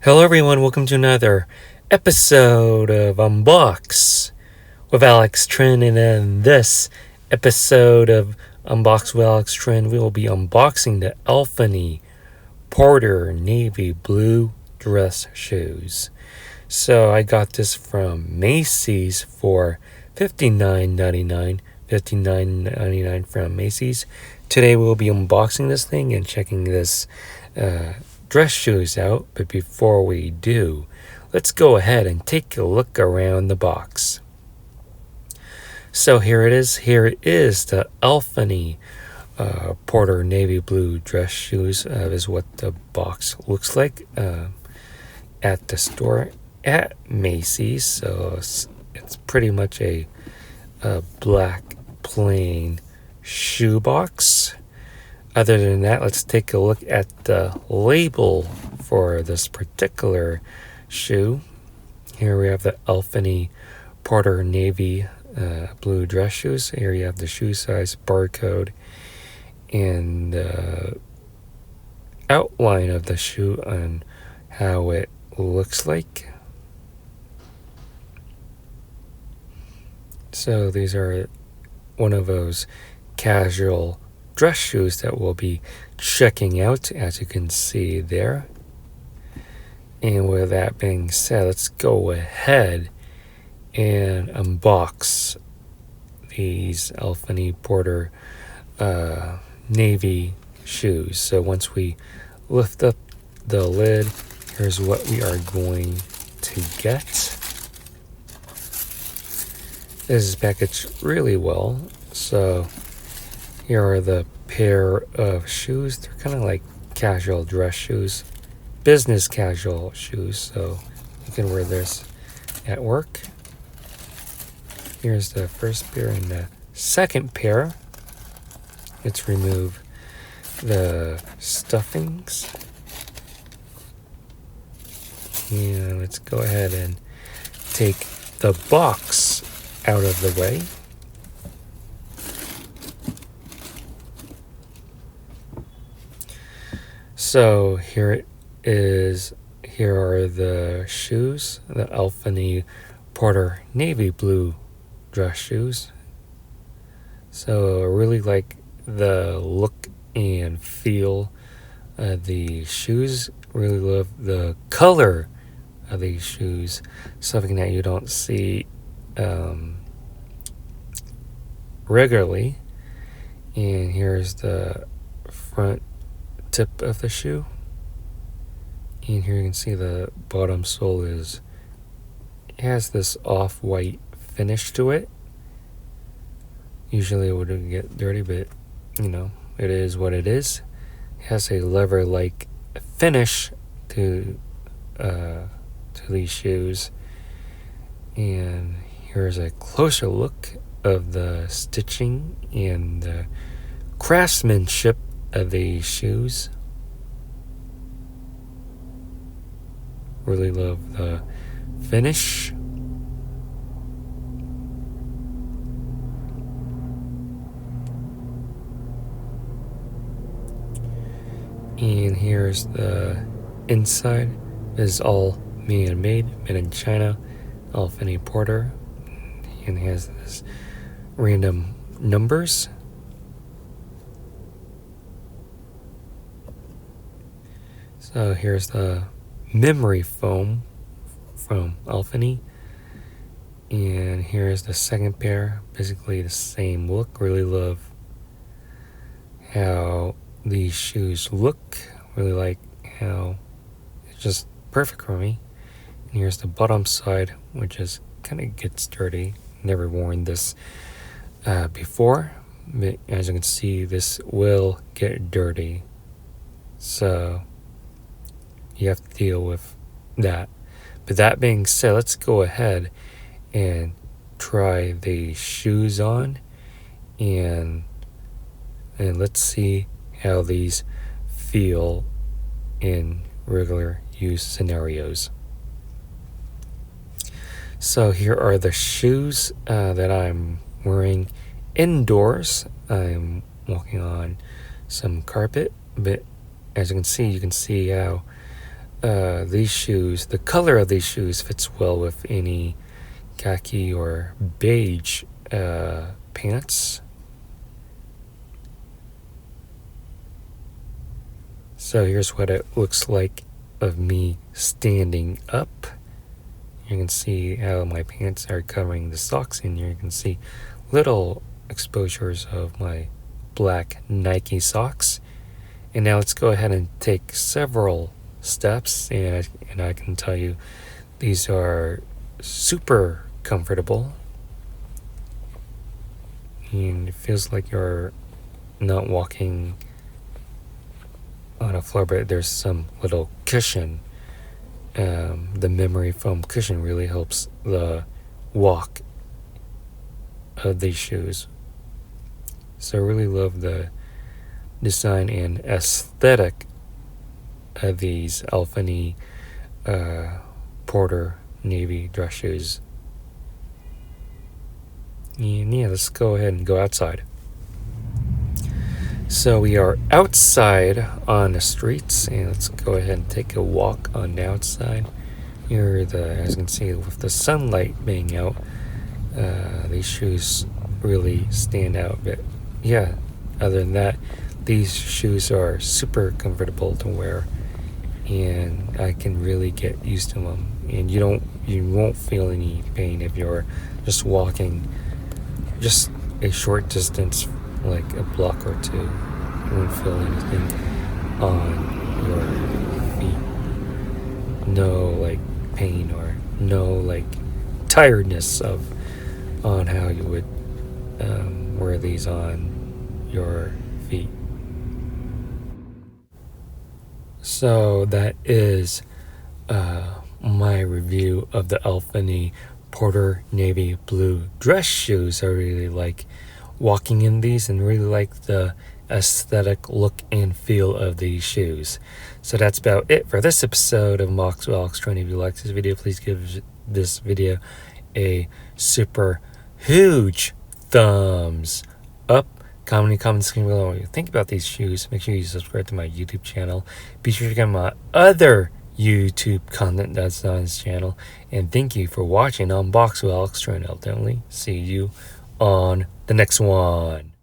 Hello everyone, welcome to another episode of Unbox with Alex Trinh, and in this episode of Unbox with Alex Trinh, we will be unboxing the Alfani Porter navy blue dress shoes. So I got this from Macy's for $59.99, $59.99 from Macy's. Today we'll be unboxing this thing and checking this dress shoes out, but before we do, let's go ahead and take a look around the box. So here it is. Here is the Alfani Porter navy blue dress shoes. Is what the box looks like at the store at Macy's. So it's pretty much a black plain shoe box. Other than that, let's take a look at the label for this particular shoe. Here we have the Alfani Porter navy blue dress shoes. Here you have the shoe size, barcode, and the outline of the shoe and how it looks like. So these are one of those casual dress shoes that we'll be checking out, as you can see there. And with that being said, let's go ahead and unbox these Alfani Porter navy shoes. So once we lift up the lid, here's what we are going to get. This is packaged really well. So here are the pair of shoes. They're kind of like casual dress shoes, business casual shoes, so you can wear this at work. Here's the first pair and the second pair. Let's remove the stuffings. And let's go ahead and take the box out of the way. So here it is. Here are the shoes, the Alfani Porter navy blue dress shoes. So I really like the look and feel of the shoes. Really love the color of these shoes. Something that you don't see regularly. And here's the front tip of the shoe, and here you can see the bottom sole has this off-white finish to it. Usually it wouldn't get dirty, but it is what it is. It has a leather-like finish to these shoes. And here's a closer look of the stitching and the craftsmanship of these shoes. Really love the finish. And here's the inside. This is all made in China. Alfani Porter, and has this random numbers. So here's the memory foam from Alfani. And here's the second pair. Basically the same look. Really love how these shoes look. Really like how it's just perfect for me. And here's the bottom side, which is kind of gets dirty. Never worn this before. But as you can see, this will get dirty. So you have to deal with that. But that being said, let's go ahead and try the shoes on, and let's see how these feel in regular use scenarios. So here are the shoes that I'm wearing indoors. I'm walking on some carpet, but as you can see how these shoes, the color of these shoes fits well with any khaki or beige pants. So here's what it looks like of me standing up. You can see how my pants are covering the socks, and you can see little exposures of my black Nike socks. And now let's go ahead and take several steps, and I can tell you these are super comfortable, and it feels like you're not walking on a floor, but there's some little cushion. The memory foam cushion really helps the walk of these shoes. So I really love the design and aesthetic of these Alfani Porter navy dress shoes. And yeah, let's go ahead and go outside. So we are outside on the streets, and let's go ahead and take a walk on the outside. Here, as you can see, with the sunlight being out, these shoes really stand out. But yeah, other than that, these shoes are super comfortable to wear, and I can really get used to them. And you won't feel any pain if you're just walking just a short distance, like a block or two. You won't feel anything on your feet. No like pain or no like tiredness on how you would wear these on your feet. So that is my review of the Alfani Porter navy blue dress shoes. I really like walking in these and really like the aesthetic look and feel of these shoes. So that's about it for this episode of Unbox with Alex Trinh. If you like this video, please give this video a super huge thumbs up. Comment in the comment section below what you think about these shoes. Make sure you subscribe to my YouTube channel. Be sure to check out my other YouTube content that's on this channel. And thank you for watching Unbox with Alex Trinh. I'll definitely see you on the next one.